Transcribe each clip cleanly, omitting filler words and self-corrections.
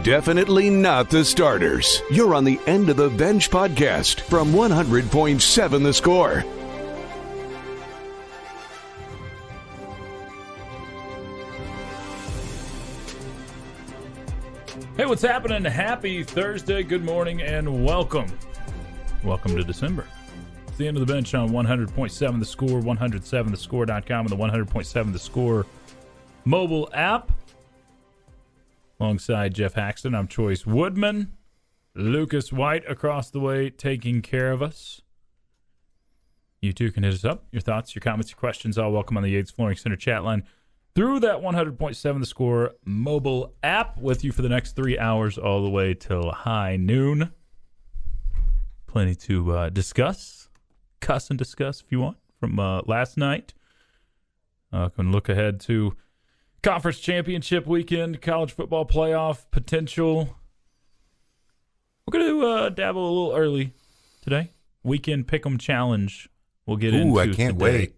definitely not the starters. You're on the End of the Bench podcast from 100.7 The Score. Hey, what's happening? Happy Thursday, good morning, and welcome. Welcome to December. It's the End of the Bench on 100.7 The Score, 107thescore.com, and the 100.7 The Score mobile app. Alongside Geoff Haxton, I'm Chois Woodman. Lucas White across the way taking care of us. You too can hit us up. Your thoughts, your comments, your questions, all welcome on the Yates Flooring Center chat line through that 100.7 The Score mobile app, with you for the next 3 hours all the way till high noon. Plenty to discuss, cuss and discuss if you want from last night. Can look ahead to Conference Championship weekend, college football playoff potential. We're going to dabble a little early today. Weekend Pick'em Challenge we'll get into I can't wait.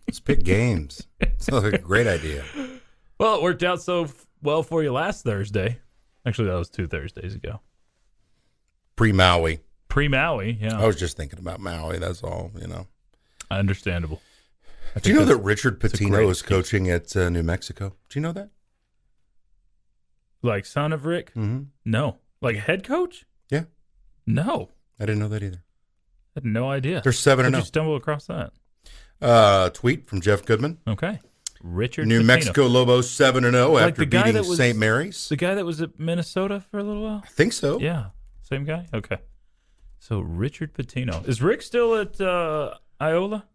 Let's pick games. Sounds like a great idea. Well, it worked out so well for you last Thursday. Actually, that was 2 Thursdays ago. Pre-Maui, yeah. I was just thinking about Maui, that's all, Understandable. Do you know that Richard Pitino is coaching at New Mexico? Do you know that? Like son of Rick? Mm-hmm. No. Like head coach? Yeah. No. I didn't know that either. I had no idea. They're 7-0. How'd you stumble across that? Tweet from Jeff Goodman. Okay. Richard New Pitino. Mexico Lobos 7-0 Like after beating St. Mary's. The guy that was at Minnesota for a little while? I think so. Yeah. Same guy? Okay. So Richard Pitino. Is Rick still at Iola?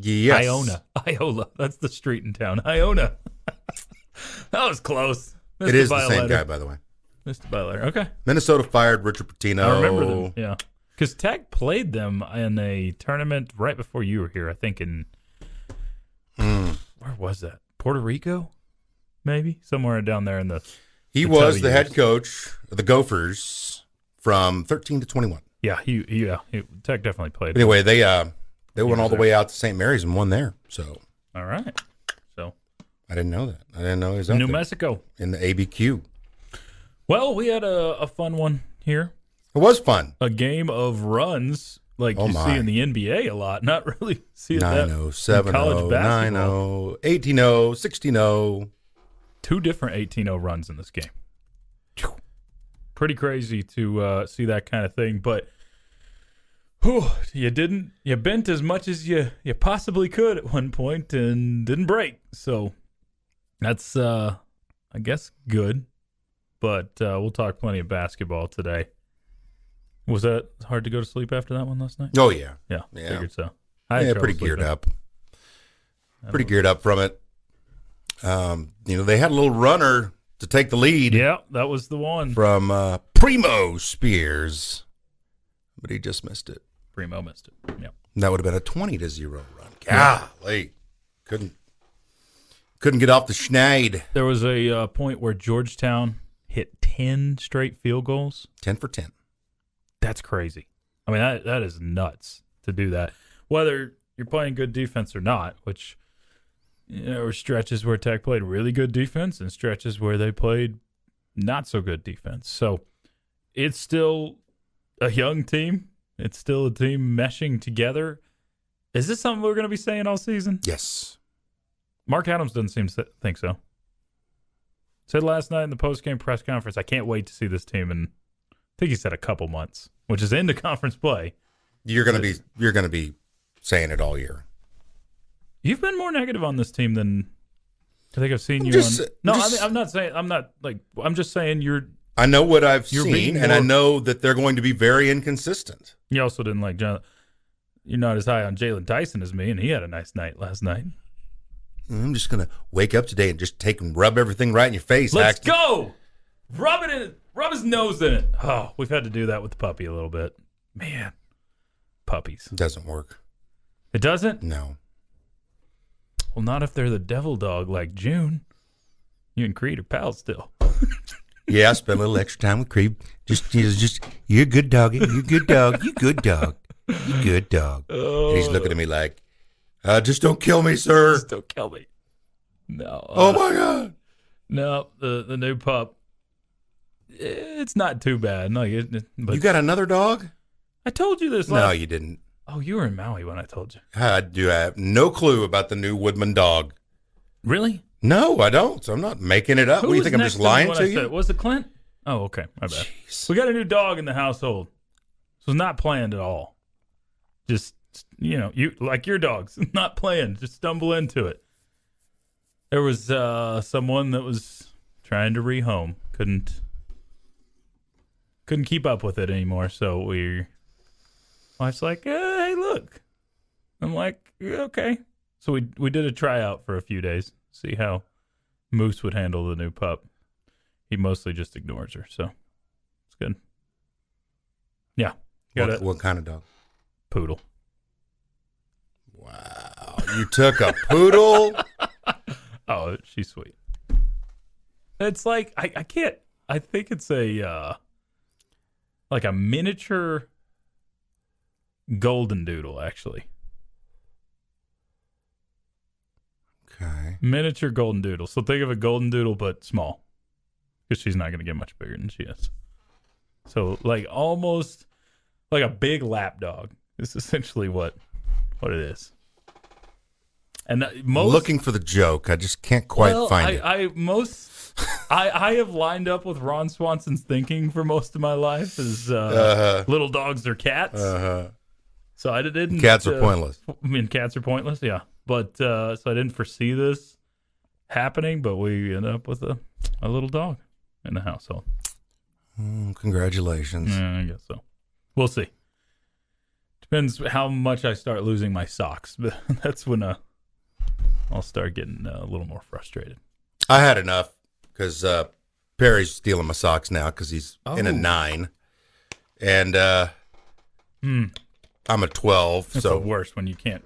Yes. Iola. That's the street in town. Iona. That was close. It is the same guy, by the way. Mr. Butler. Okay. Minnesota fired Richard Pitino. I remember them. Yeah. Because Tech played them in a tournament right before you were here, I think in where was that? Puerto Rico? Maybe? Somewhere down there in the He was the head coach of the Gophers from 13 to 21. Yeah, Tech definitely played. Anyway, they went all the way out to St. Mary's and won there. So all right. So I didn't know that. I didn't know he was out New there Mexico in the ABQ. Well, we had a fun one here. It was fun. A game of runs like you see in the NBA a lot. Not really see that 9-0, in 7-0, college basketball. 9-0, 18-0, 16-0. 2 different 18-0 runs in this game. Pretty crazy to see that kind of thing, but you bent as much as you possibly could at one point and didn't break. So that's I guess good. But we'll talk plenty of basketball today. Was that hard to go to sleep after that one last night? Oh, yeah. Yeah. Figured so. Pretty geared up. Pretty geared up from it. They had a little runner to take the lead. Yeah, that was the one. From Primo Spears. But he just missed it. Primo missed it. Yeah. And that would have been a 20-0 run. Golly. Couldn't get off the schneid. There was a point where Georgetown hit 10 straight field goals. 10 for 10. That's crazy. I mean, that is nuts to do that. Whether you're playing good defense or not, which there were stretches where Tech played really good defense and stretches where they played not so good defense. So it's still a young team. It's still a team meshing together. Is this something we're going to be saying all season? Yes. Mark Adams doesn't seem to think so. Said last night in the post-game press conference, I can't wait to see this team in, I think he said a couple months, which is into conference play. You're going to be saying it all year. You've been more negative on this team than I think I've seen you just, on. No, I'm just saying you're. I know what I've seen, and I know that they're going to be very inconsistent. You also didn't like John. You're not as high on Jalen Tyson as me, and he had a nice night last night. I'm just going to wake up today and just take and rub everything right in your face. Let's go! Rub it in it. Rub his nose in it. Oh, we've had to do that with the puppy a little bit. Man, puppies. It doesn't work. It doesn't? No. Well, not if they're the devil dog like June. You and Creed are pals still. Yeah, I spent a little extra time with Creed. Just you're a good doggy. You're a good dog. You good dog. You good dog. Oh. And he's looking at me like, just don't kill me, sir. Just don't kill me. No. Oh, my God. No, the new pup It's not too bad. But You got another dog? I told you this. No, you didn't. Oh, you were in Maui when I told you. I have no clue about the new Woodman dog. Really? No, I don't. So I'm not making it up. Who What do you was think? I'm next just lying when to I you? said, was it Clint? Oh, okay. My bad. Jeez. We got a new dog in the household. So it's not planned at all. Just, you like your dogs, not planned. Just stumble into it. There was someone that was trying to rehome. Couldn't keep up with it anymore. So wife's like, hey, look. I'm like, okay. So we did a tryout for a few days. See how Moose would handle the new pup. He mostly just ignores her, so it's good. Yeah. What kind of dog? Poodle. Wow. You took a poodle? Oh, she's sweet. It's like, I can't, I think it's like a miniature golden doodle, actually. Okay. Miniature golden doodle. So think of a golden doodle, but small. Because she's not going to get much bigger than she is. So like almost like a big lap dog is essentially what it is. And Looking for the joke. I just can't quite find it. I have lined up with Ron Swanson's thinking for most of my life as little dogs are cats. So I didn't. Cats are pointless. I mean, cats are pointless, yeah. But so I didn't foresee this happening, but we ended up with a little dog in the household. Congratulations. Yeah, I guess so. We'll see. Depends how much I start losing my socks. But that's when I'll start getting a little more frustrated. I had enough because Perry's stealing my socks now because he's in a 9. And I'm a 12. That's so the worst when you can't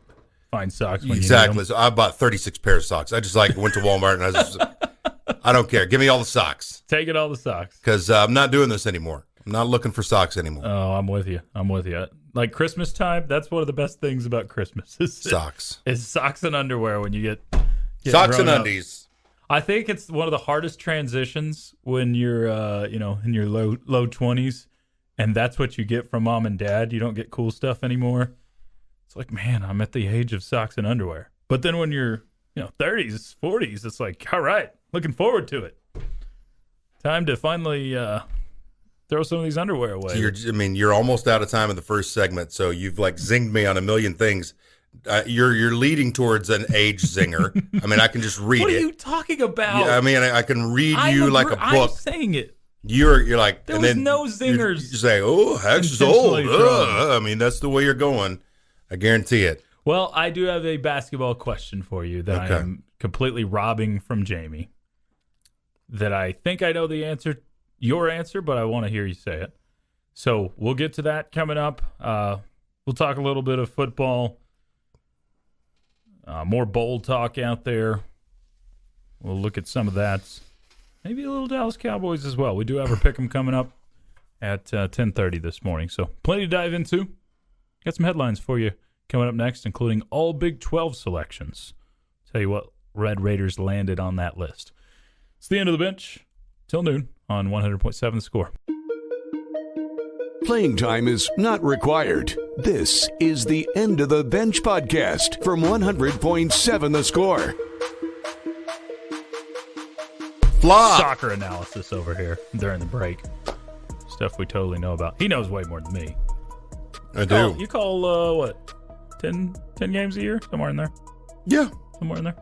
find socks when exactly. you need them. So I bought 36 pairs of socks. I just went to Walmart and I was just, I don't care. Give me all the socks. Taking all the socks. Because I'm not doing this anymore. I'm not looking for socks anymore. Oh, I'm with you. Like Christmas time, that's one of the best things about Christmas. Socks. Is socks and underwear when you get socks and grown up. undies. I think it's one of the hardest transitions when you're, in your low 20s, and that's what you get from mom and dad. You don't get cool stuff anymore. It's like, man, I'm at the age of socks and underwear. But then when you're, 30s, 40s, it's like, all right, looking forward to it. Time to finally throw some of these underwear away. You're almost out of time in the first segment, so you've zinged me on a million things. You're leading towards an age zinger. I can just read it. What are you talking about? Yeah, I can read you like a book. I'm saying it. You're like, there and was then no zingers. You say, "Oh, Hax is old." That's the way you're going. I guarantee it. Well, I do have a basketball question for you that I am completely robbing from Jamie. That I think I know your answer, but I want to hear you say it. So we'll get to that coming up. We'll talk a little bit of football. More bowl talk out there. We'll look at some of that. Maybe a little Dallas Cowboys as well. We do have our pick'em coming up at 10:30 this morning. So plenty to dive into. Got some headlines for you coming up next, including all Big 12 selections. Tell you what, Red Raiders landed on that list. It's the end of the bench. Till noon on 100.7 The Score. Playing time is not required. This is the End of the Bench podcast from 100.7 The Score. Flop. Soccer analysis over here during the break. Stuff we totally know about. He knows way more than me. I do. You call, what, 10 games a year? Somewhere in there? Yeah. Somewhere in there.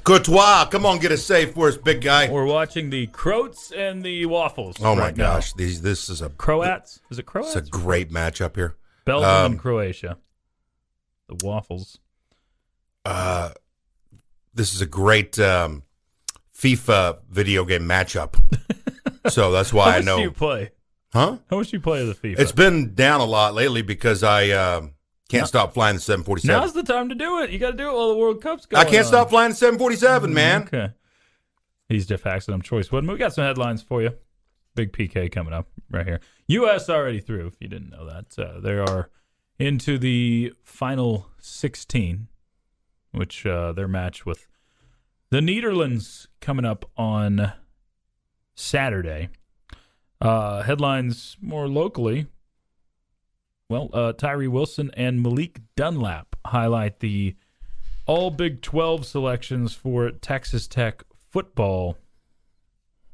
Courtois, come on, get a save for us, big guy. We're watching the Croats and the Waffles. Oh, my right gosh. now. This is a... Croats? Is it Croats? It's a great matchup here. Belgium and Croatia. The Waffles. This is a great FIFA video game matchup. So that's why I know. How much do you play? Huh? How much do you play of the FIFA? It's been down a lot lately because I can't stop flying the 747. Now's the time to do it. You got to do it while the World Cup's going on. I can't stop flying the 747, man. Okay. He's Geoff Haxton. I'm Choice Woodman. We got some headlines for you. Big PK coming up right here. U.S. already through, if you didn't know that. They are into the final 16, which their match with the Netherlands coming up on Saturday. Headlines more locally. Well, Tyree Wilson and Malik Dunlap highlight the all Big 12 selections for Texas Tech football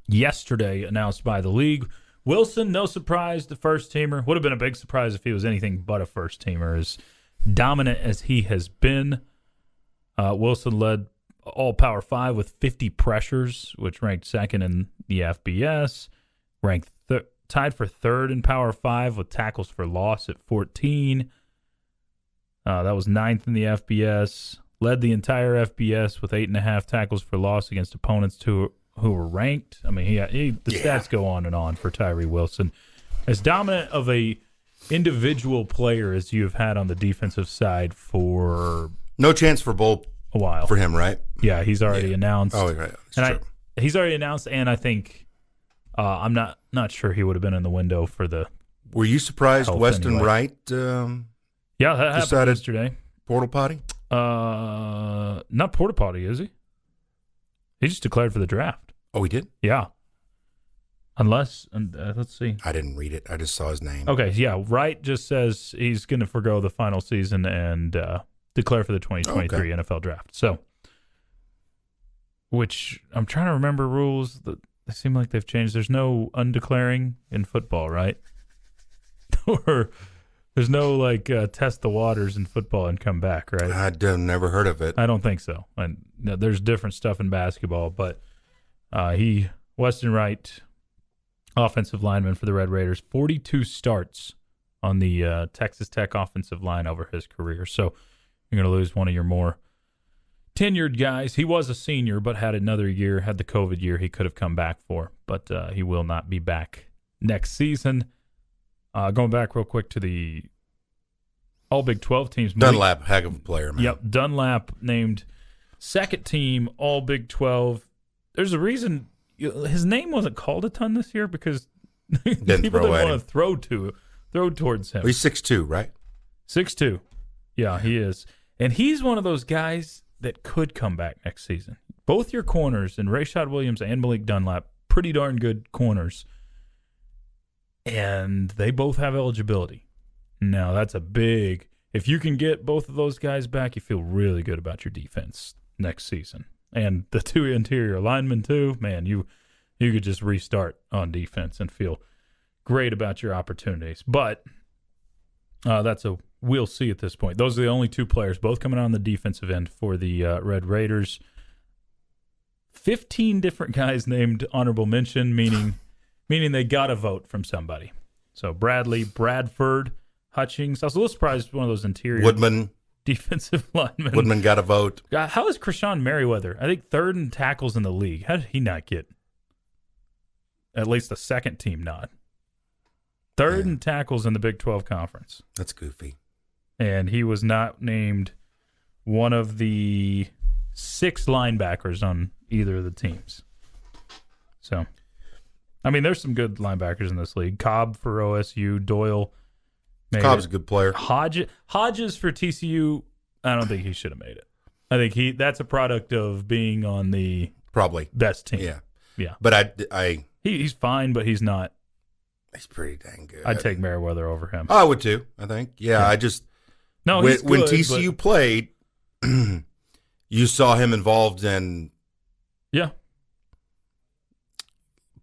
yesterday, announced by the league. Wilson, no surprise, the first-teamer. Would have been a big surprise if he was anything but a first-teamer, as dominant as he has been. Wilson led all Power 5 with 50 pressures, which ranked second in the FBS. Ranked tied for third in Power 5 with tackles for loss at 14. That was ninth in the FBS. Led the entire FBS with 8.5 tackles for loss against opponents who were ranked. I mean, the stats go on and on for Tyree Wilson. As dominant of a individual player as you have had on the defensive side for no chance for bowl a while for him, right? Yeah, he's already announced. Oh, right. That's true. He's already announced, and I think I'm not sure he would have been in the window for the. Were you surprised Weston Wright? Yeah, that happened yesterday. Portal potty? Not porta potty, is he? He just declared for the draft. Oh, he did? Yeah. Unless, let's see. I didn't read it. I just saw his name. Okay, yeah. Wright just says he's going to forgo the final season and declare for the 2023 NFL draft. So, which I'm trying to remember rules that they seem like they've changed. There's no undeclaring in football, right? Or there's no test the waters in football and come back, right? I'd never heard of it. I don't think so. And there's different stuff in basketball, but Weston Wright, offensive lineman for the Red Raiders, 42 starts on the Texas Tech offensive line over his career. So you're going to lose one of your more tenured guys. He was a senior, but had another year, had the COVID year he could have come back for, but he will not be back next season. Going back real quick to the all Big 12 teams. Dunlap, heck of a player, man. Yep, Dunlap named second team all Big 12. There's a reason his name wasn't called a ton this year because people didn't want to throw towards him. Well, he's 6'2", right? 6'2". Yeah, he is. And he's one of those guys that could come back next season. Both your corners, and Rashad Williams and Malik Dunlap, pretty darn good corners. And they both have eligibility. Now, that's a big – if you can get both of those guys back, you feel really good about your defense next season. And the two interior linemen, too, man, you could just restart on defense and feel great about your opportunities. But that's a we'll see at this point. Those are the only two players, both coming on the defensive end for the Red Raiders. 15 different guys named honorable mention, meaning they got a vote from somebody. So Bradley, Bradford, Hutchings. I was a little surprised one of those interior Woodman defensive linemen. Woodman got a vote. How is Krishawn Merriweather? I think third in tackles in the league. How did he not get at least a second team nod? Third in tackles in the Big 12 Conference. That's goofy. And he was not named one of the 6 linebackers on either of the teams. So, I mean, there's some good linebackers in this league. Cobb for OSU, Doyle. Cobb's a good player. Hodges for TCU, I don't think he should have made it. I think that's a product of being on the probably best team. Yeah. But he's fine, but he's not. He's pretty dang good. I'd take Merriweather over him. I would too, I think. Yeah. I just when TCU played, you saw him involved in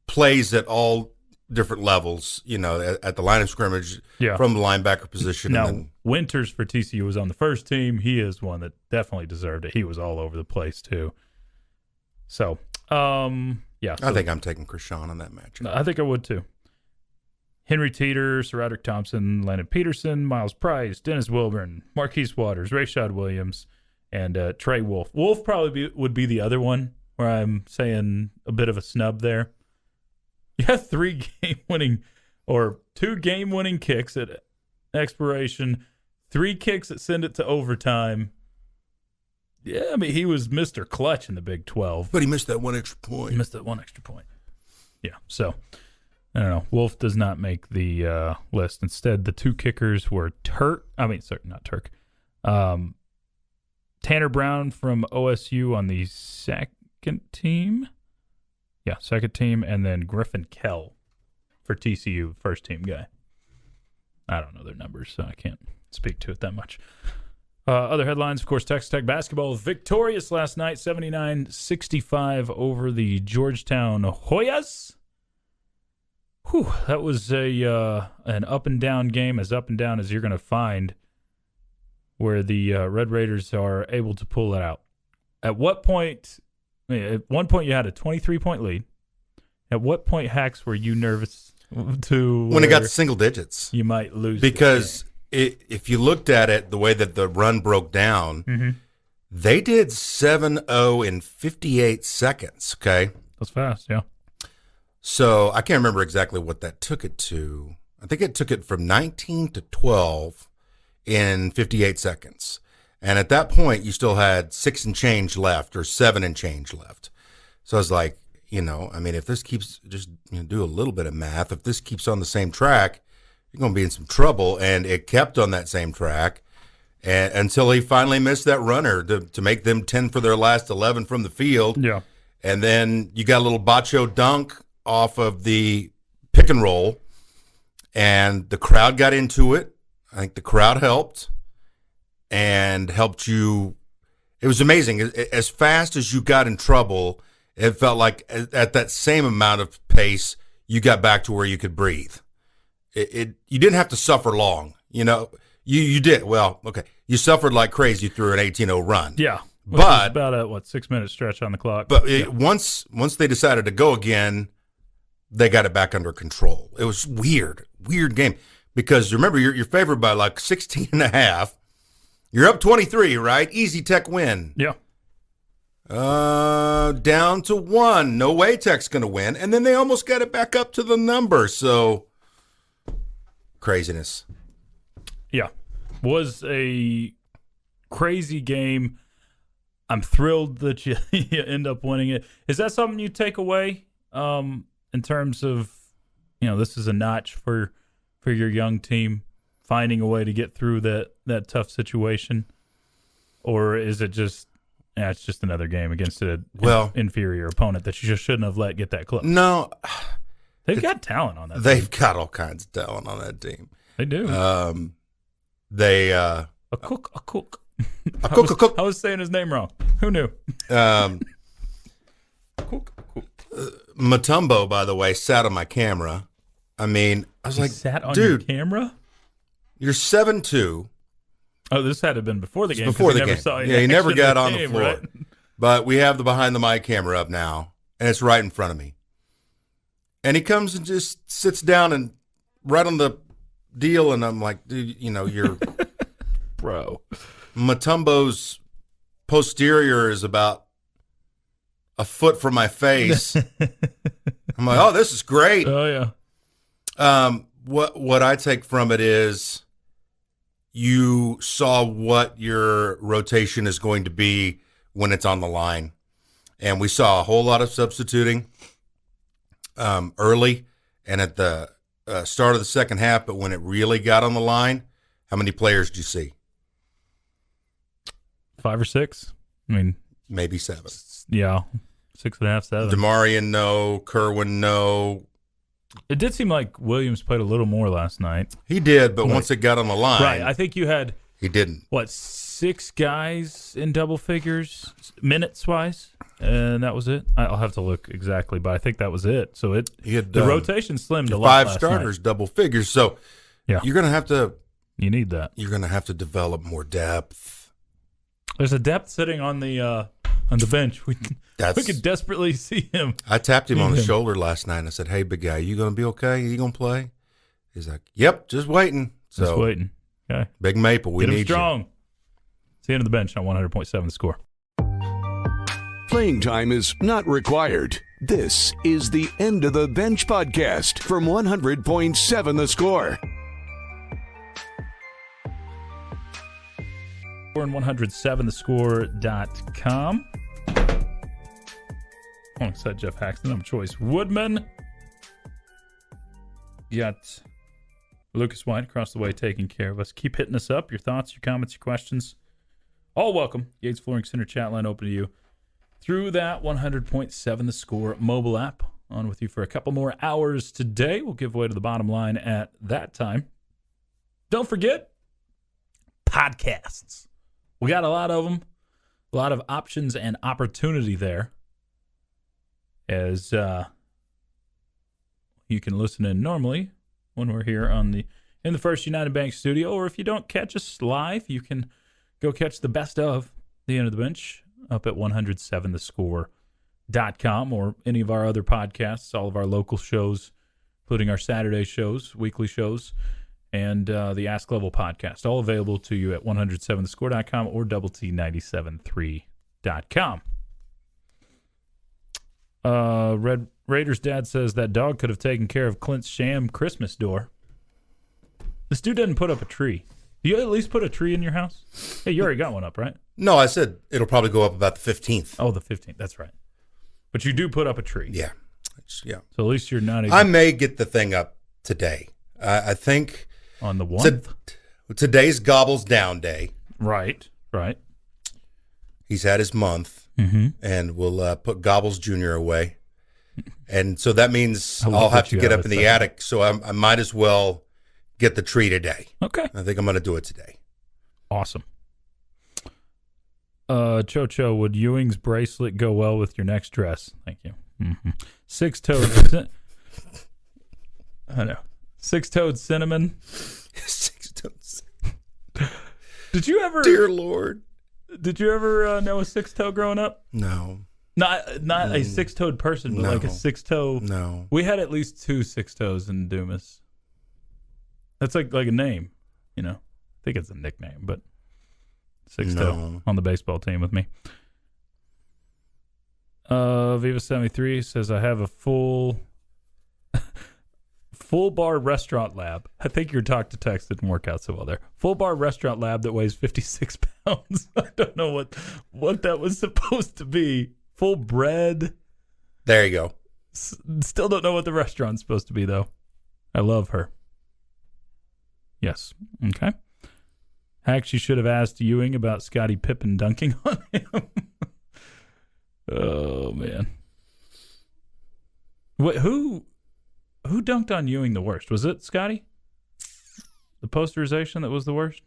plays at all different levels, at the line of scrimmage from the linebacker position. Now, Winters for TCU was on the first team. He is one that definitely deserved it. He was all over the place too. So, I think I'm taking Krishawn on that match. I think I would too. Henry Teeter, Sir Roderick Thompson, Landon Peterson, Miles Price, Dennis Wilburn, Marquise Waters, Rashad Williams, and Trey Wolf. Wolf probably would be the other one where I'm saying a bit of a snub there. You have 2 game-winning kicks at expiration, 3 kicks that send it to overtime. Yeah, I mean, he was Mr. Clutch in the Big 12. But he missed that one extra point. Yeah, so, I don't know. Wolf does not make the list. Instead, the 2 kickers were Tanner Brown from OSU on the second team. Yeah, second team, and then Griffin Kell for TCU, first team guy. I don't know their numbers, so I can't speak to it that much. Other headlines, of course, Texas Tech basketball victorious last night, 79-65 over the Georgetown Hoyas. Whew, that was an up-and-down game, as up-and-down as you're going to find, where the Red Raiders are able to pull it out. At what point, at one point you had a 23-point lead. At what point, Hax, were you nervous to when it got to single digits? You might lose. Because if you looked at it the way that the run broke down, they did 7-0 in 58 seconds, okay? That's fast, yeah. So I can't remember exactly what that took it to. I think it took it from 19 to 12 in 58 seconds. And at that point, you still had 6 and change left or 7 and change left. So I was like, if this keeps, just do a little bit of math. If this keeps on the same track, you're going to be in some trouble. And it kept on that same track until he finally missed that runner to make them 10 for their last 11 from the field. Yeah. And then you got a little Bacho dunk off of the pick and roll, and the crowd got into it. I think the crowd helped and helped you. It was amazing. As fast as you got in trouble, it felt like at that same amount of pace, you got back to where you could breathe. You didn't have to suffer long. You did. Well, okay. You suffered like crazy through an 18-0 run. Yeah. But about a 6-minute stretch on the clock. But once they decided to go again, they got it back under control. It was weird game, because remember, you're favored by like 16 and a half. You're up 23, right? Easy Tech win. Yeah. Down to 1. No way Tech's going to win. And then they almost got it back up to the number. So craziness. Yeah. Was a crazy game. I'm thrilled that you end up winning it. Is that something you take away in terms of, this is a notch for your young team, finding a way to get through that tough situation? Or is it just, it's just another game against an inferior opponent that you just shouldn't have let get that close? No. They've got talent on that team. They've got all kinds of talent on that team. They do. A cook. A cook. I was saying his name wrong. Who knew? Mutombo, by the way, sat on my camera. I was like, sat on dude, your camera? You're 7-2. Oh, this had to have been before the game. Before the game. He never got on the floor. Right? But we have the behind the mic camera up now, and it's right in front of me. And he comes and just sits down and right on the deal, and I'm like, dude, you're bro. Mutombo's posterior is about a foot from my face. I'm like, oh, this is great. Oh yeah. What I take from it is you saw what your rotation is going to be when it's on the line, and we saw a whole lot of substituting early and at the start of the second half. But when it really got on the line, how many players did you see? 5 or 6. Maybe 7. Yeah, 6.5, 7. DeMarion, no. Kerwin, no. It did seem like Williams played a little more last night. He did, but once it got on the line, right? I think you had he didn't. 6 guys in double figures minutes wise, and that was it. I'll have to look exactly, but I think that was it. So the rotation slimmed a lot. 5 last starters, night. Double figures. So yeah, you're gonna have to. You need that. You're gonna have to develop more depth. There's a depth sitting on the bench. We could desperately see him. I tapped him on the shoulder last night and I said, "Hey, big guy, you gonna be okay? You gonna play?" He's like, "Yep, just waiting." So just waiting. Okay. Big Maple, we Get him need strong. you. It's the end of the bench on 100.7 The Score. Playing time is not required. This is the End of the Bench podcast from 100.7 The Score. We're in 107thescore.com. Alongside Geoff Haxton, I'm Choice Woodman. You got Lucas White across the way taking care of us. Keep hitting us up. Your thoughts, your comments, your questions. All welcome. Yates Flooring Center chat line open to you through that 100.7 The Score mobile app on with you for a couple more hours today. We'll give way to the bottom line at that time. Don't forget, podcasts. We got a lot of them, a lot of options and opportunity there. As you can listen in normally when we're here in the First United Bank studio, or if you don't catch us live, you can go catch the best of the End of the Bench up at 107thescore.com, or any of our other podcasts, all of our local shows, including our Saturday shows, weekly shows, and the Ask Level podcast, all available to you at 107thescore.com or double-T973.com. Raiders dad says that dog could have taken care of Clint's sham Christmas door. This dude didn't put up a tree. Do you at least put a tree in your house? Hey, you already got one up, right? No, I said it'll probably go up about the 15th. Oh, the 15th. That's right. But you do put up a tree. Yeah. Yeah. So at least you're not even... I may get the thing up today. I think... On the 1st? Today's Gobbles Down Day. Right. He's had his month, and we'll put Gobbles Jr. away. And so that means I'll have to get up in the attic, so I might as well get the tree today. Okay. I think I'm going to do it today. Awesome. Cho, would Ewing's bracelet go well with your next dress? Thank you. Six-toed... I know. Six-toed cinnamon. Six-toed cinnamon. Did you ever... Dear Lord. Did you ever know a six-toe growing up? No. Not a six-toed person, but like a six-toe. No. We had at least 2 six-toes in Dumas. That's like a name, you know. I think it's a nickname, but six-toe on the baseball team with me. Viva73 says, I have a full bar restaurant lab. I think your talk to text didn't work out so well there. Full bar restaurant lab that weighs 56 pounds. I don't know what that was supposed to be. Full bread. There you go. Still don't know what the restaurant's supposed to be, though. I love her. Yes. Okay. Actually, should have asked Ewing about Scottie Pippen dunking on him. Oh, man. Who dunked on Ewing the worst? Was it Scottie? The posterization that was the worst?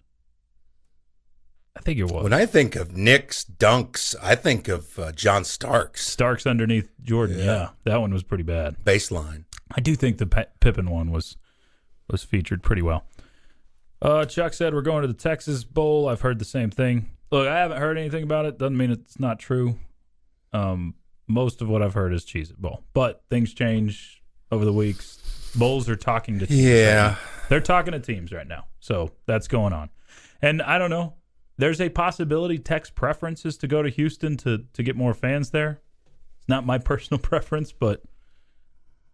I think it was. When I think of Knicks dunks, I think of John Starks. Starks underneath Jordan. Yeah, that one was pretty bad. Baseline. I do think the Pippen one was featured pretty well. Chuck said we're going to the Texas Bowl. I've heard the same thing. Look, I haven't heard anything about it. Doesn't mean it's not true. Most of what I've heard is Cheez-It Bowl. But things change over the weeks. Bowls are talking to teams. Yeah. Right, they're talking to teams right now. So that's going on. And I don't know. There's a possibility Tech's preference is to go to Houston to get more fans there. It's not my personal preference, but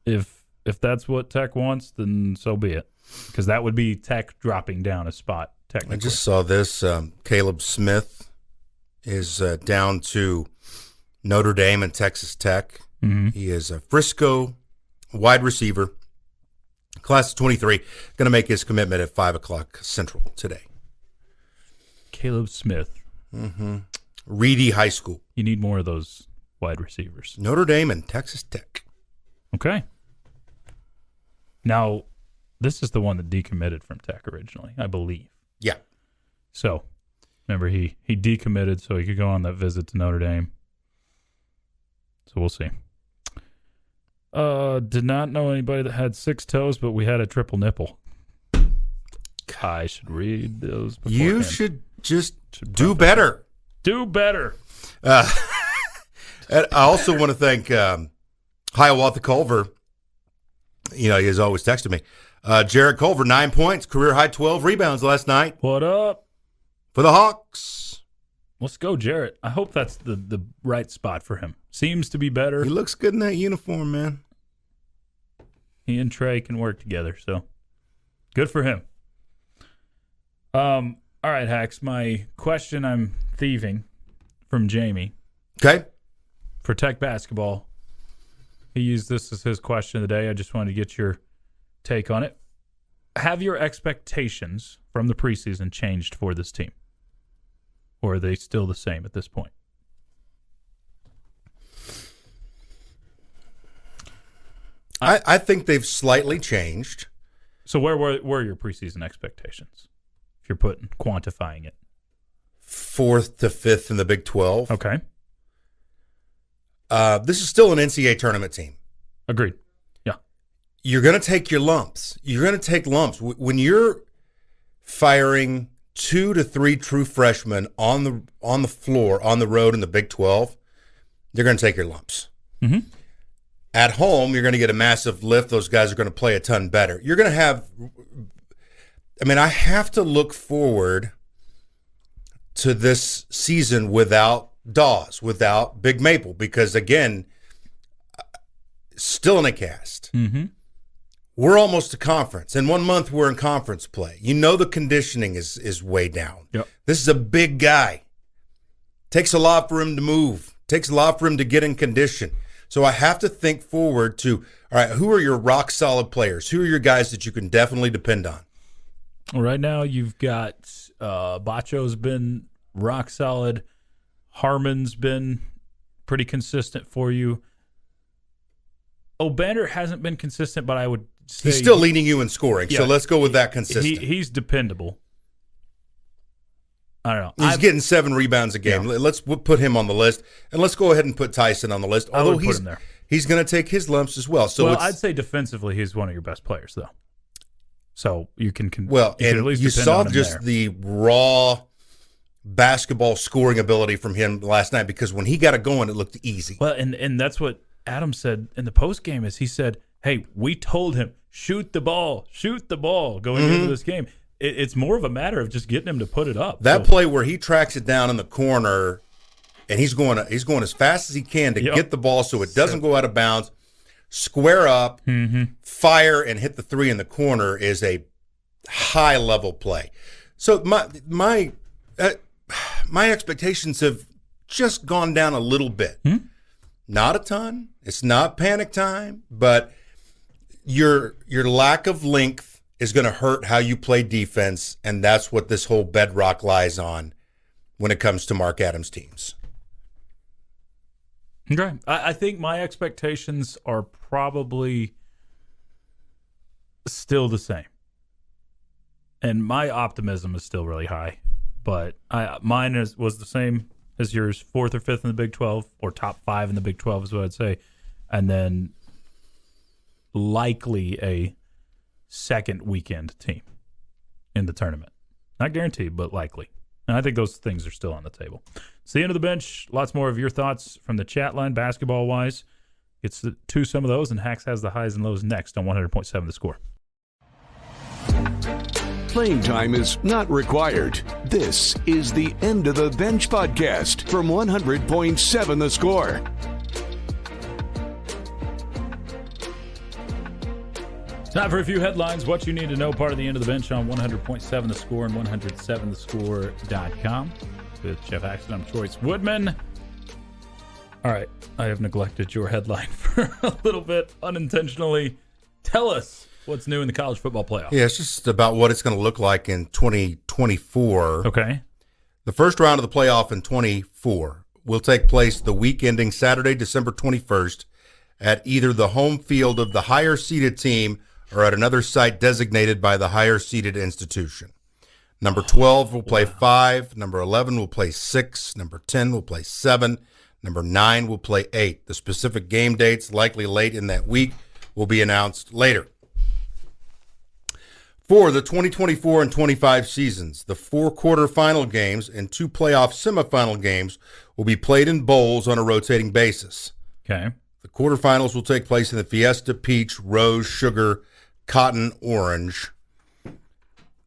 if that's what Tech wants, then so be it. Because that would be Tech dropping down a spot, technically. I just saw this. Caleb Smith is down to Notre Dame and Texas Tech. Mm-hmm. He is a Frisco wide receiver, class of 23, going to make his commitment at 5 o'clock Central today. Caleb Smith. Mm-hmm. Reedy High School. You need more of those wide receivers. Notre Dame and Texas Tech. Okay. Now, this is the one that decommitted from Tech originally, I believe. Yeah. So, remember, he decommitted so he could go on that visit to Notre Dame. So we'll see. Did not know anybody that had 6 toes, but we had a triple nipple. I should read those beforehand. You should just do better. Do better. And I also want to thank Hiawatha Culver. You know, he has always texted me. Jarrett Culver, 9 points, career high 12 rebounds last night. What up? For the Hawks. Let's go, Jarrett. I hope that's the right spot for him. Seems to be better. He looks good in that uniform, man. He and Trey can work together, so good for him. All right, Hax, my question I'm thieving from Jamie. Okay. For Tech basketball. He used this as his question of the day. I just wanted to get your take on it. Have your expectations from the preseason changed for this team? Or are they still the same at this point? I think they've slightly changed. So where were your preseason expectations? If you're quantifying it, 4th to 5th in the Big 12. Okay. This is still an NCAA tournament team. Agreed. Yeah. You're going to take your lumps. You're going to take lumps when you're firing 2 to 3 true freshmen on the floor on the road in the Big 12. You're going to take your lumps. Mm-hmm. At home, you're going to get a massive lift. Those guys are going to play a ton better. You're going to have – I have to look forward to this season without Dawes, without Big Maple, because, again, still in a cast. Mm-hmm. We're almost to conference. In 1 month, we're in conference play. You know the conditioning is way down. Yep. This is a big guy. Takes a lot for him to move. Takes a lot for him to get in condition. So I have to think forward to, all right, who are your rock-solid players? Who are your guys that you can definitely depend on? Well, right now you've got Bacho's been rock solid. Harmon's been pretty consistent for you. O'Banner hasn't been consistent, but I would say... He's still leading you in scoring, yeah, so let's go with that consistent. He's dependable. I don't know. He's getting 7 rebounds a game. Yeah. Let's put him on the list, and let's go ahead and put Tyson on the list. I Although would put him there. He's going to take his lumps as well. So I'd say defensively he's one of your best players, though. So you can at least you saw just there. the raw basketball scoring ability from him last night, because when he got it going, it looked easy. Well, and that's what Adam said in the post game is he said, "Hey, we told him shoot the ball going into this game." It's more of a matter of just getting him to put it up. That play where he tracks it down in the corner, and he's going as fast as he can to get the ball so it doesn't go out of bounds, square up, fire, and hit the 3 in the corner is a high level play. So my expectations have just gone down a little bit. Not a ton. It's not panic time, but your lack of length is going to hurt how you play defense, and that's what this whole bedrock lies on when it comes to Mark Adams teams. Okay. I think my expectations are probably still the same. And my optimism is still really high. But mine was the same as yours, 4th or 5th in the Big 12, or top 5 in the Big 12 is what I'd say. And then likely a second weekend team in the tournament. Not guaranteed, but likely. And I think those things are still on the table. It's the end of the bench. Lots more of your thoughts from the chat line, basketball-wise. Gets to some of those, and Hax has the highs and lows next on 100.7 The Score. Playing time is not required. This is the End of the Bench podcast from 100.7 The Score. Time for a few headlines. What you need to know, part of the End of the Bench on 100.7 The Score and 107thescore.com. With Geoff Haxton, I'm Choice Woodman. All right, I have neglected your headline for a little bit unintentionally. Tell us what's new in the college football playoff. Yeah, it's just about what it's going to look like in 2024. Okay. The first round of the playoff in 24 will take place the week ending Saturday, December 21st, at either the home field of the higher-seeded team or at another site designated by the higher-seeded institution. Number 12 will play 5. Number 11 will play 6. Number 10 will play 7. Number 9 will play 8. The specific game dates, likely late in that week, will be announced later. For the 2024 and 25 seasons, the 4 quarterfinal games and 2 playoff semifinal games will be played in bowls on a rotating basis. Okay. The quarterfinals will take place in the Fiesta, Peach, Rose, Sugar, Cotton, Orange.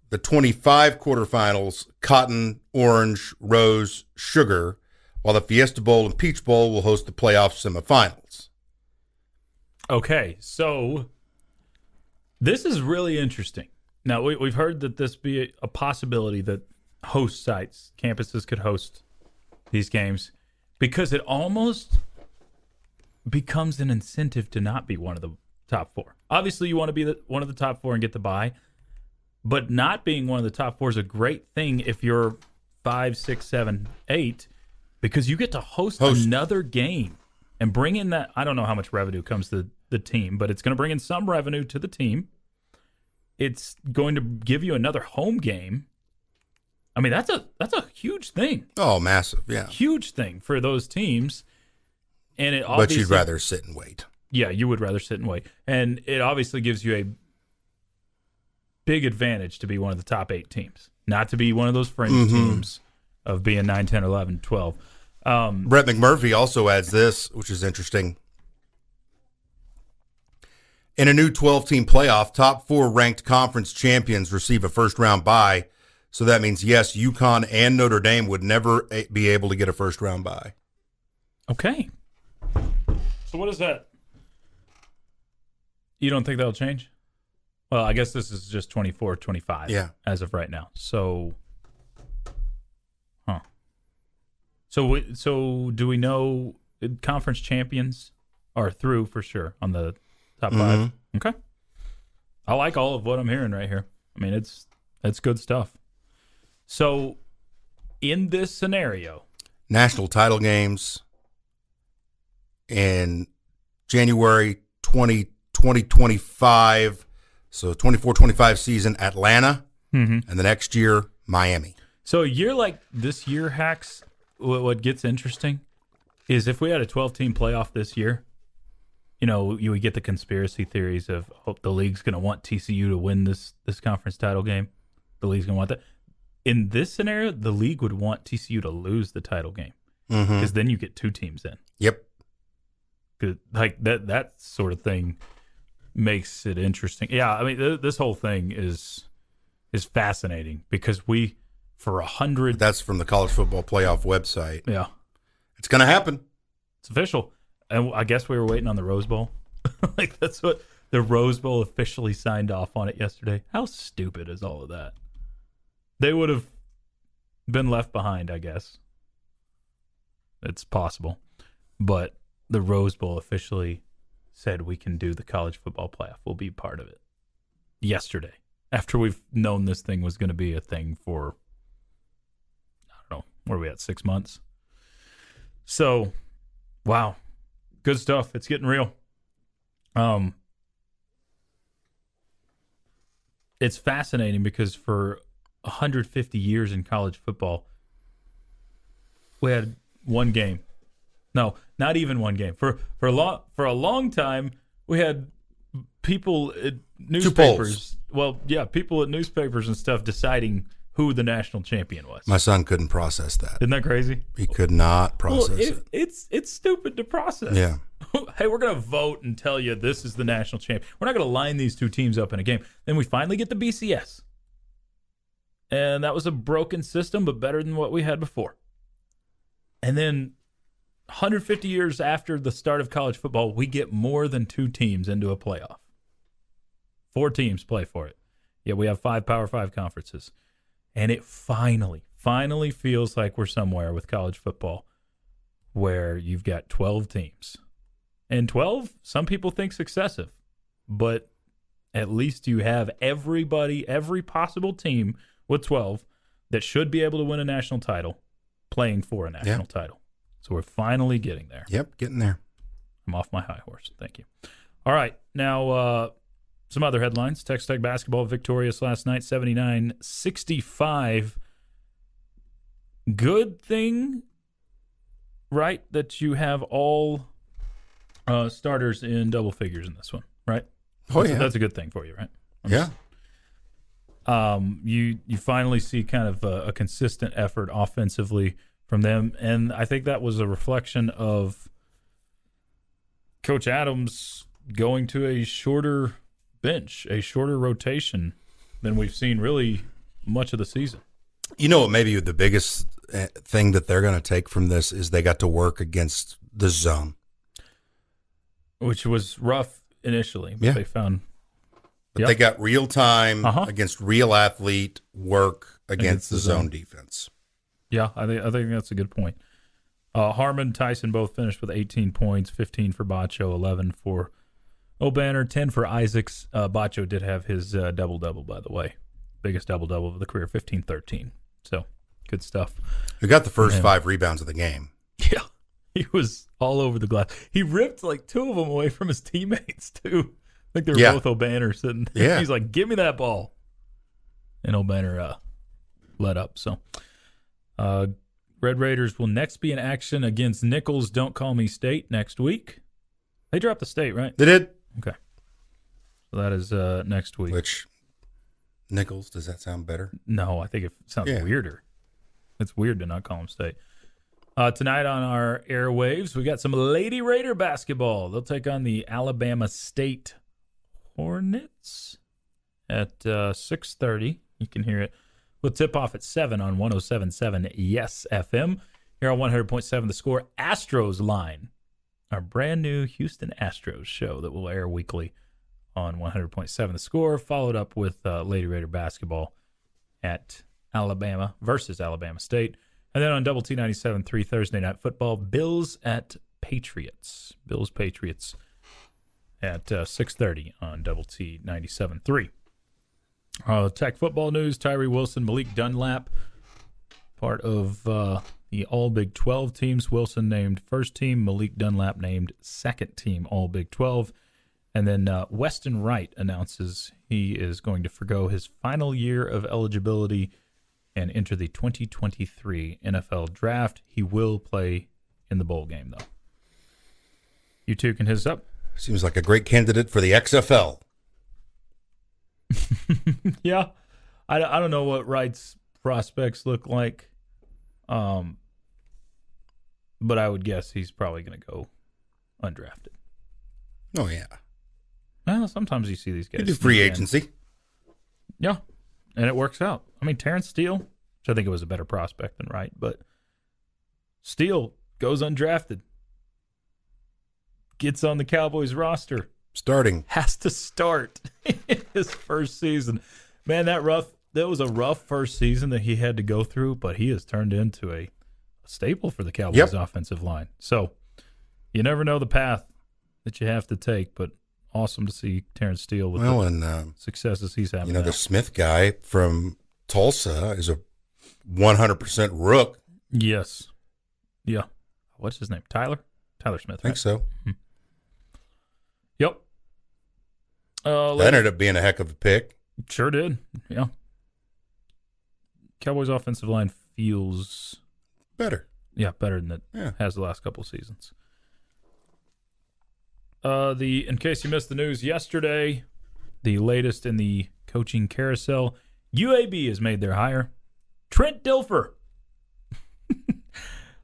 The 25 quarterfinals, Cotton, Orange, Rose, Sugar, while the Fiesta Bowl and Peach Bowl will host the playoff semifinals. Okay, so this is really interesting. Now, we've heard that this be a possibility that host sites, campuses could host these games because it almost becomes an incentive to not be one of the top 4. Obviously, you want to be one of the top 4 and get the bye, but not being one of the top 4 is a great thing if you're 5, 6, 7, 8, because you get to host another game and bring in that. I don't know how much revenue comes to the team, but it's going to bring in some revenue to the team. It's going to give you another home game. I mean, that's a huge thing. Oh, massive, yeah. Huge thing for those teams. And it but you'd rather sit and wait. Yeah, you would rather sit and wait. And it obviously gives you a big advantage to be one of the top 8 teams, not to be one of those fringe teams of being 9, 10, 11, 12. Brett McMurphy also adds this, which is interesting. In a new 12-team playoff, top 4 ranked conference champions receive a first-round bye. So that means, yes, UConn and Notre Dame would never be able to get a first-round bye. Okay. So what is that? You don't think that'll change? Well, I guess this is just 24-25 as of right now. So, So do we know conference champions are through for sure on the top 5? Okay. I like all of what I'm hearing right here. I mean, it's good stuff. So, in this scenario, national title games in January 2025, so 24-25 season, Atlanta, and the next year, Miami. So a year like this year, Hax, what gets interesting is if we had a 12-team playoff this year, you would get the conspiracy theories of the league's going to want TCU to win this conference title game. The league's going to want that. In this scenario, the league would want TCU to lose the title game because then you get 2 teams in. Yep. Like that sort of thing makes it interesting. Yeah, I mean, this whole thing is fascinating because we, for 100... That's from the College Football Playoff website. Yeah. It's going to happen. It's official. And I guess we were waiting on the Rose Bowl. Like, that's what... The Rose Bowl officially signed off on it yesterday. How stupid is all of that? They would have been left behind, I guess. It's possible. But the Rose Bowl officially said we can do the college football playoff. We'll be part of it. Yesterday. After we've known this thing was going to be a thing for, I don't know, where are we at, 6 months? So, wow. Good stuff. It's getting real. It's fascinating because for 150 years in college football, we had one game. No, not even one game. For a long time, we had people at newspapers. Well, yeah, people at newspapers and stuff deciding who the national champion was. My son couldn't process that. Isn't that crazy? He could not process it. It's stupid to process. Yeah. Hey, we're going to vote and tell you this is the national champion. We're not going to line these 2 teams up in a game. Then we finally get the BCS. And that was a broken system, but better than what we had before. And then 150 years after the start of college football, we get more than 2 teams into a playoff. 4 teams play for it. Yeah, we have 5 Power 5 conferences. And it finally feels like we're somewhere with college football where you've got 12 teams. And 12, some people think is excessive. But at least you have every possible team with 12 that should be able to win a national title playing for a national title. So we're finally getting there. Yep, getting there. I'm off my high horse. Thank you. All right. Now, some other headlines. Texas Tech basketball victorious last night, 79-65. Good thing, right, that you have all starters in double figures in this one, right? That's a good thing for you, right? You finally see kind of a consistent effort offensively from them, and I think that was a reflection of Coach Adams going to a shorter bench, a shorter rotation than we've seen really much of the season. You know what, maybe the biggest thing that they're going to take from this is they got to work against the zone. Which was rough initially, but they found... But they got real time against real athlete work against the zone defense. Yeah, I think that's a good point. Harmon, Tyson both finished with 18 points, 15 for Bacho, 11 for O'Banner, 10 for Isaacs. Bacho did have his double-double, by the way. Biggest double-double of the career, 15-13. So, good stuff. Who got the first 5 rebounds of the game. Yeah. He was all over the glass. He ripped like two of them away from his teammates, too. I think they were both O'Banner sitting there. Yeah. He's like, give me that ball. And O'Banner let up. So, Red Raiders will next be in action against Nichols Don't Call Me State next week. They dropped the state, right? They did. Okay. So that is next week. Which, Nichols, does that sound better? No, I think it sounds weirder. It's weird to not call them state. Tonight on our airwaves, we got some Lady Raider basketball. They'll take on the Alabama State Hornets at 6:30. You can hear it. We'll tip off at 7 on 107.7 Yes FM. Here on 100.7 The Score, Astros Line, our brand new Houston Astros show that will air weekly on 100.7 The Score, followed up with Lady Raider basketball at Alabama versus Alabama State. And then on Double T 97.3 Thursday Night Football, Bills at Patriots. Bills Patriots at 6:30 on Double T 97.3. Tech football news, Tyree Wilson, Malik Dunlap, part of the All Big 12 teams. Wilson named first team, Malik Dunlap named second team All Big 12. And then Weston Wright announces he is going to forgo his final year of eligibility and enter the 2023 NFL Draft. He will play in the bowl game, though. You two can hit us up. Seems like a great candidate for the XFL. Yeah. I don't know what Wright's prospects look like, but I would guess he's probably going to go undrafted. Oh, yeah. Well, sometimes you see these guys. You do free agency. Yeah, and it works out. I mean, Terrence Steele, which I think it was a better prospect than Wright, but Steele goes undrafted, gets on the Cowboys roster, has to start his first season. Man, that was a rough first season that he had to go through, but he has turned into a staple for the Cowboys offensive line. So you never know the path that you have to take, but awesome to see Terrence Steele with the successes he's having. The Smith guy from Tulsa is a 100% rook. Yes. Yeah. What's his name? Tyler Smith, right? I think so. Mm-hmm. Yep. That ended up being a heck of a pick. Sure did. Yeah. Cowboys offensive line feels better. Yeah, better than it has the last couple of seasons. In case you missed the news yesterday, the latest in the coaching carousel, UAB has made their hire. Trent Dilfer,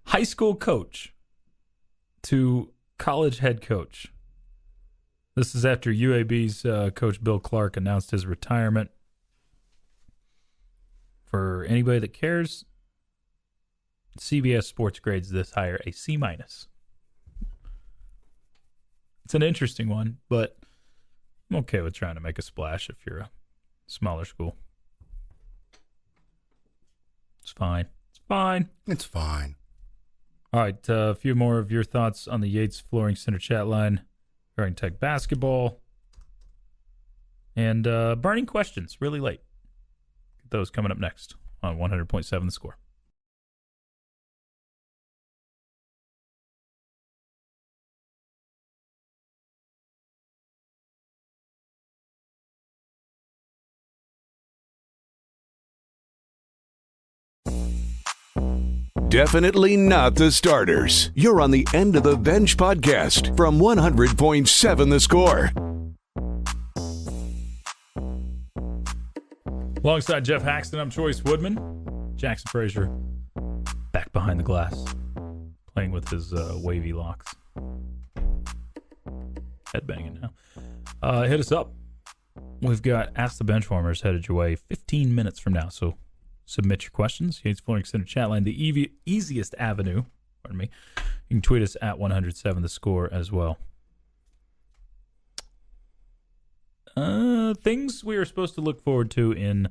high school coach to college head coach. This is after UAB's coach Bill Clark announced his retirement. For anybody that cares, CBS Sports grades this hire a C-. It's an interesting one, but I'm okay with trying to make a splash if you're a smaller school. It's fine. It's fine. All right, a few more of your thoughts on the Yates Flooring Center chat line regarding Tech basketball. And burning questions really late. Get those coming up next on 100.7 The Score. Definitely not the starters. You're on the End of the Bench podcast from 100.7 The Score. Alongside Geoff Haxton, I'm Chois Woodman. Jackson Frazier back behind the glass, playing with his wavy locks. Headbanging now. Hit us up. We've got Ask the Benchwarmers headed your way 15 minutes from now, so submit your questions. Yates Flooring Center chat line, the easiest avenue. Pardon me. You can tweet us at 107 The Score as well. Things we are supposed to look forward to in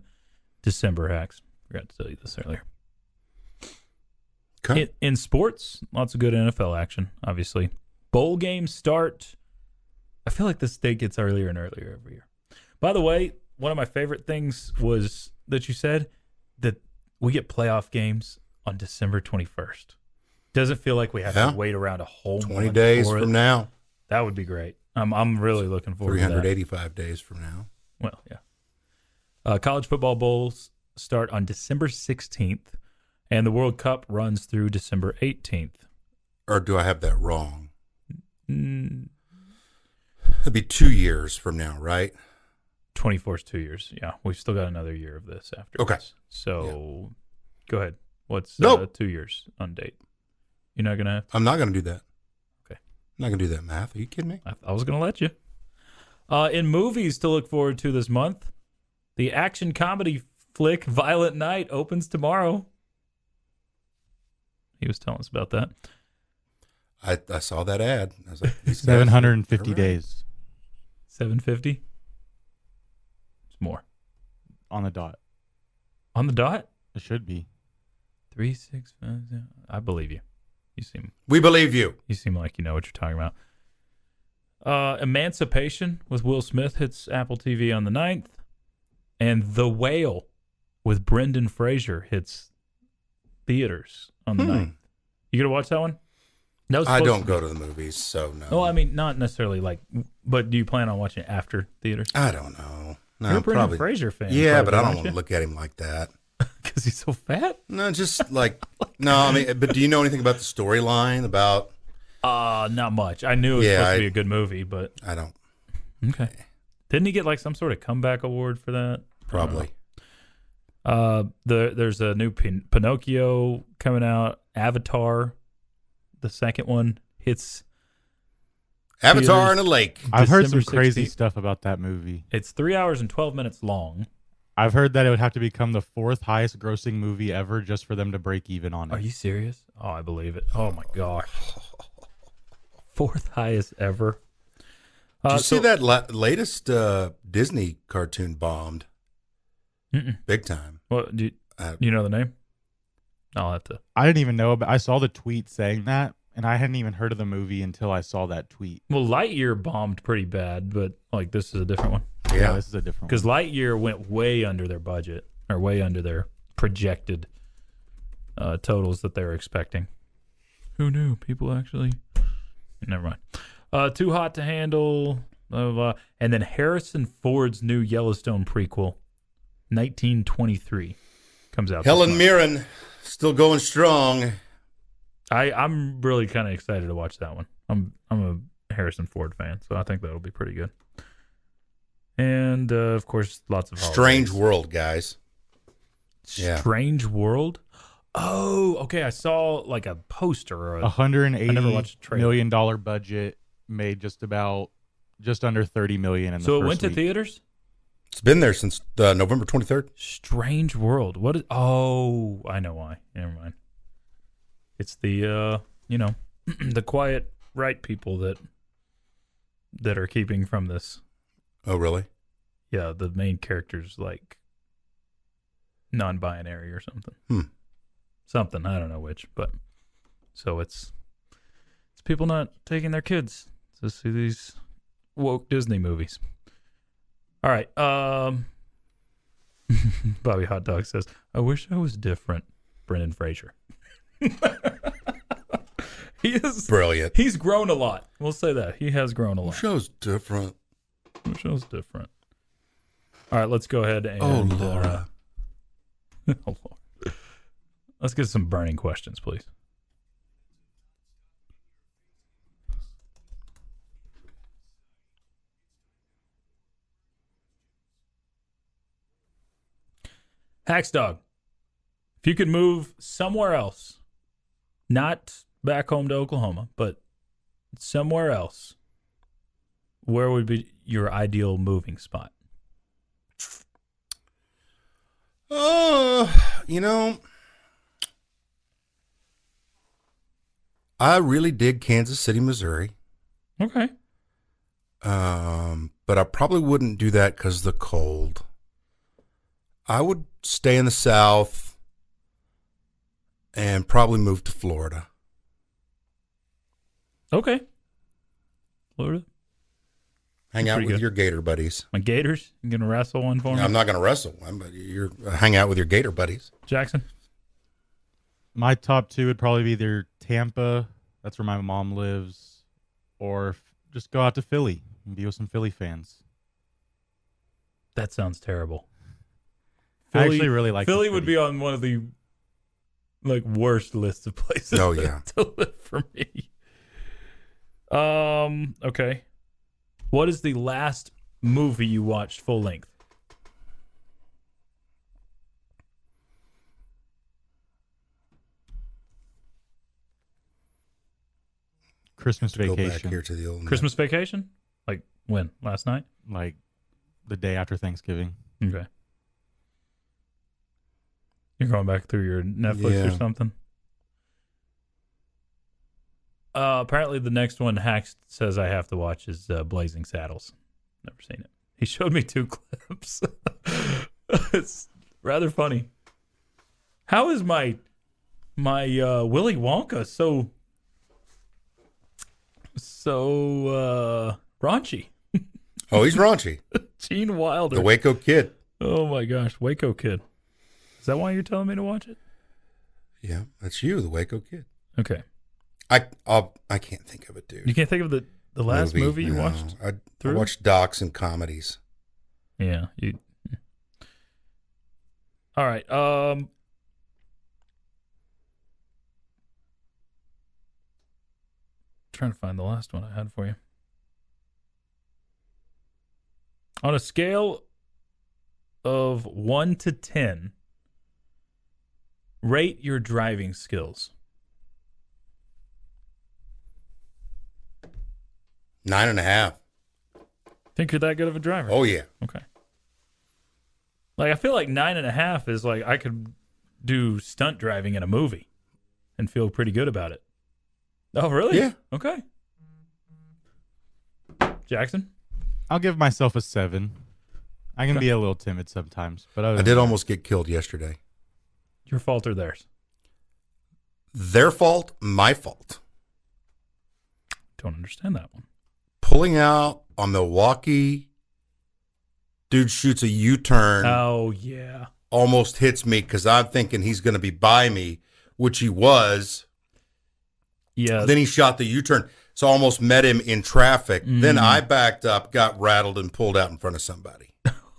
December, Hacks. Forgot to tell you this earlier. Okay. In sports, lots of good NFL action, obviously. Bowl games start. I feel like this date gets earlier and earlier every year. By the way, one of my favorite things was that you said that we get playoff games on December 21st. Doesn't feel like we have to wait around a whole 20 days from now. That would be great. I'm really looking forward to that. 385 days from now. Well, yeah. College football bowls start on December 16th, and the World Cup runs through December 18th. Or do I have that wrong? It'd be 2 years from now, right? 24 is 2 years. Yeah, we've still got another year of this after. Okay. This. So, go ahead. What's 2 years on date? You're not gonna. I'm not going to do that. Okay. I'm not going to do that math. Are you kidding me? I was gonna let you. In movies to look forward to this month, the action comedy flick Violent Night opens tomorrow. He was telling us about that. I saw that ad. I was like, 750 days 750. It's more on the dot. On the dot. It should be 3, 6, 5. I believe you. We believe you. You seem like you know what you're talking about. Emancipation with Will Smith hits Apple TV on the 9th. And The Whale with Brendan Fraser hits theaters on the 9th. You gonna watch that one? I don't go to the movies, so no. Well, I mean, not necessarily but do you plan on watching it after theaters? I don't know. No, You're a Brendan Fraser fan. Yeah, but I don't want to look at him like that. Because he's so fat? No, just like, no, I mean, but do you know anything about the storyline about? Not much. I knew it was supposed to be a good movie, but. I don't. Okay. Didn't he get like some sort of comeback award for that? Probably. There's a new Pinocchio coming out. Avatar, the second one, hits Avatar in a lake. I've heard some December crazy 16th. stuff about that movie. It's 3 hours and 12 minutes long. I've heard that it would have to become the 4th highest grossing movie ever just for them to break even on it. Are you serious? Oh, I believe it. Oh my gosh. 4th highest ever. Did you see that latest Disney cartoon bombed? Big time. What do you know the name? I'll have to. I didn't even know about. I saw the tweet saying that, and I hadn't even heard of the movie until I saw that tweet. Well, Lightyear bombed pretty bad, but like this is a different one. Yeah, this is a different one. Because Lightyear went way under their budget, or way under their projected totals that they were expecting. Who knew? People actually. Never mind. Too Hot to Handle. Blah, blah, blah. And then Harrison Ford's new Yellowstone prequel, 1923, comes out. Helen Mirren still going strong. I'm really kind of excited to watch that one. I'm a Harrison Ford fan, so I think that'll be pretty good. And of course, lots of Strange holidays. World, guys. Strange World. Oh, okay. I saw like a poster. Or $180 million budget, made just under $30 million in the So first it went to week. theaters. It's been there since November 23rd. Strange World. What is? Oh, I know why. Never mind. It's the the quiet right people that are keeping from this. Oh, really? Yeah, the main character's like non-binary or something. Something, I don't know which, but so it's people not taking their kids to see these woke Disney movies. All right. Bobby Hot Dog says, I wish I was different. Brendan Fraser. He is brilliant. He's grown a lot. We'll say that. He has grown a lot. The show's different. The show's different. All right, let's go ahead and Laura. Oh, Lord. Let's get some burning questions, please. Haxdog, if you could move somewhere else, not back home to Oklahoma, but somewhere else, where would be your ideal moving spot? I really dig Kansas City, Missouri. Okay. But I probably wouldn't do that because of the cold. I would stay in the South and probably move to Florida. Okay. Florida. Hang out pretty with good. your Gator buddies. My Gators? You going to wrestle one for me? I'm not going to wrestle one, but you're hang out with your Gator buddies. Jackson? My top two would probably be either Tampa, that's where my mom lives, or just go out to Philly and be with some Philly fans. That sounds terrible. I actually really like Philly would be on one of the worst lists of places Oh, yeah. to live for me. Okay. What is the last movie you watched full length? Christmas Go back Vacation. here to the old Christmas Vacation? Like when? Last night? Like the day after Thanksgiving. Okay. You're going back through your Netflix or Yeah. something? Apparently the next one Haxton says I have to watch is Blazing Saddles. Never seen it. He showed me 2 clips. It's rather funny. How is my Willy Wonka so raunchy? Oh, he's raunchy. Gene Wilder. The Waco Kid. Oh my gosh, Waco Kid. Is that why you're telling me to watch it? Yeah, that's you, the Waco Kid. Okay. I can't think of it, dude. You can't think of the last movie you No. watched? I through? watched docs and comedies. Yeah. All right. Trying to find the last one I had for you. On a scale of 1 to 10, rate your driving skills. 9.5. Think you're that good of a driver? Oh, yeah. Okay. Like, I feel like 9.5 is like I could do stunt driving in a movie and feel pretty good about it. Oh, really? Yeah. Okay. Jackson? I'll give myself a 7. I can be a little timid sometimes, but I did almost get killed yesterday. Your fault or theirs? Their fault, my fault. Don't understand that one. Pulling out on Milwaukee, dude shoots a U-turn, Oh, yeah. almost hits me because I'm thinking he's going to be by me, which he was. Yeah. Then he shot the U-turn, so I almost met him in traffic. Then I backed up, got rattled, and pulled out in front of somebody.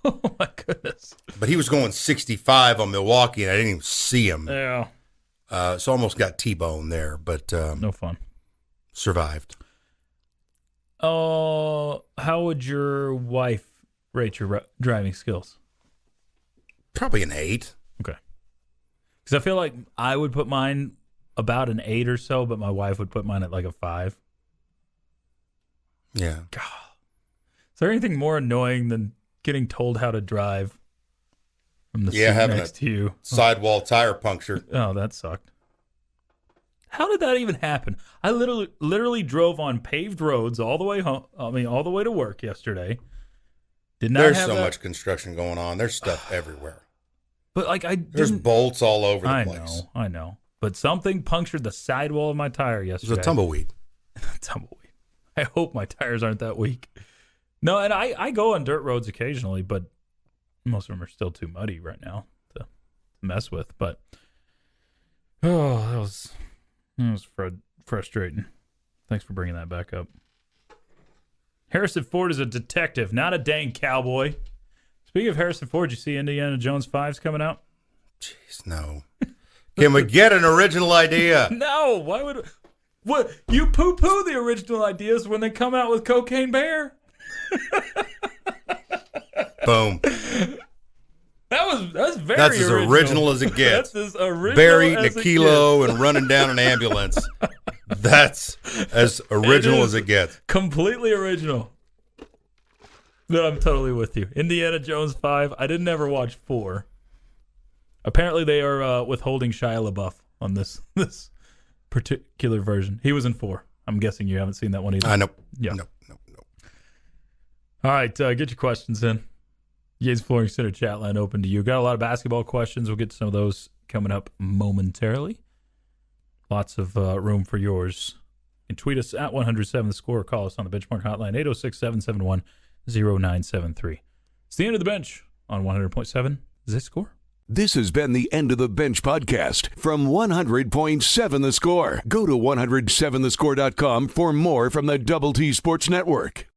Oh, my goodness. But he was going 65 on Milwaukee, and I didn't even see him. Yeah. So almost got T-bone there, but No fun. survived. Oh, how would your wife rate your driving skills? Probably an 8. Okay. Because I feel like I would put mine about an 8 or so, but my wife would put mine at like a 5. Yeah. God. Is there anything more annoying than getting told how to drive from the seat having next to you? Sidewall tire puncture. Oh, that sucked. How did that even happen? I literally drove on paved roads all the way home. I mean, all the way to work yesterday. Did not There's have so that, much construction going on. There's stuff everywhere. but like There's didn't. bolts all over the place. I know. But something punctured the sidewall of my tire yesterday. There's a tumbleweed. Tumbleweed. I hope my tires aren't that weak. No, and I go on dirt roads occasionally, but most of them are still too muddy right now to mess with. But that was frustrating. Thanks for bringing that back up. Harrison Ford is a detective, not a dang cowboy. Speaking of Harrison Ford, you see Indiana Jones 5's coming out? Jeez, no. Can we get an original idea? No, why would... What? You poo-poo the original ideas when they come out with Cocaine Bear? Boom. That's very That's as original as it gets. That's as original Barry as eating a kilo and running down an ambulance. That's as original as it gets. Completely original. No, I'm totally with you. Indiana Jones 5. I didn't ever watch 4. Apparently, they are withholding Shia LaBeouf on this particular version. He was in 4. I'm guessing you haven't seen that one either. I know. Yeah. No. All right, get your questions in. Yates Flooring Center chat line open to you. Got a lot of basketball questions. We'll get to some of those coming up momentarily. Lots of room for yours. And tweet us at 107 The Score. Call us on the Benchmark hotline, 806-771-0973. It's the end of the bench on 100.7 The Score. This has been the End of the Bench podcast from 100.7 The Score. Go to 107thescore.com for more from the Double T Sports Network.